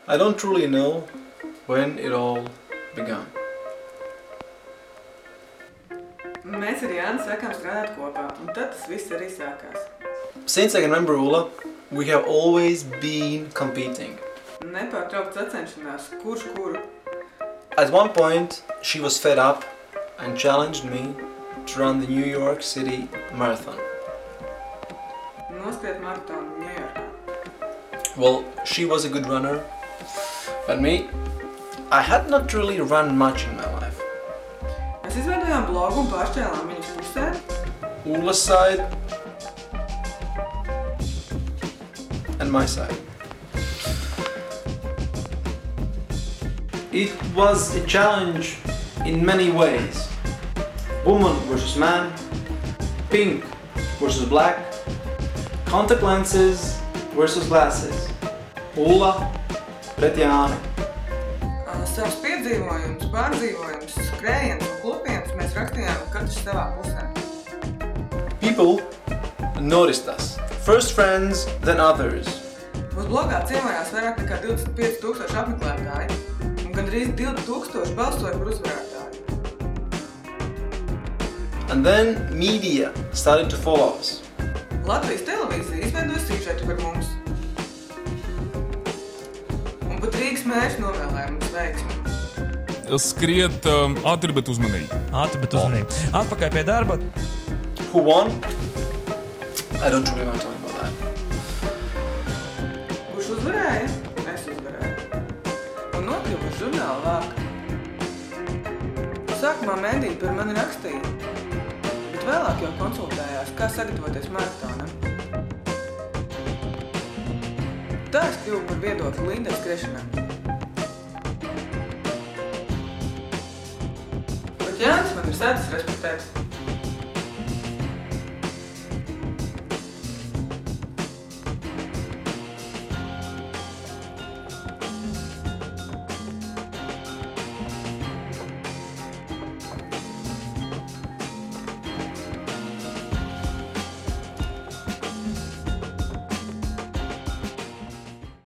I don't truly know when it all began. Mēs ar Jāni sākām strādāt kopā, un tad tas viss arī sākās. Since I can remember Ula, we have always been competing. Nepārtraukts sacenšanās, kurš kuru. At one point, she was fed up and challenged me to run the New York City Marathon. Noskriet maratonu Ņujorkā. Well, she was a good runner, but me, I had not really run much in my life. Mēs izveidojām blogu un pāršķēlām viņas pusē. Ula's side and my side. It was a challenge in many ways. Woman versus man, pink versus black, contact lenses versus glasses. Ula pret Jāni. Savus piedzīvojumus, pārdzīvojumus, skrējienus un klupienus mēs rakstījām katrs savā pusē. People noticed us. First friends, then others. Mūsu blogā ciemojās vairāk nekā 25,000 apmeklētāji un gandrīz 2,000 balsoja par uzvarētāju. And then media started to follow us. Latvijas televīzija izveidoja sižetu par mums. Un pat Rīgas mērs novēlēja mums veiksmi. Skriet ātri, bet uzmanīgi. Atpakaļ pie darba. Who won? I don't really want to talk about that. Kurš uzvarēja? Es uzvarēju. Un nokļuvu uz žurnāla vāka. Sākumā mediji par mani rakstīja, bet vēlāk jau konsultējās, kā sagatavoties maratonam. Tā es kļuvu par viedokli Lindai skriešanā. Bet Jānis man ir sēdis respektēt.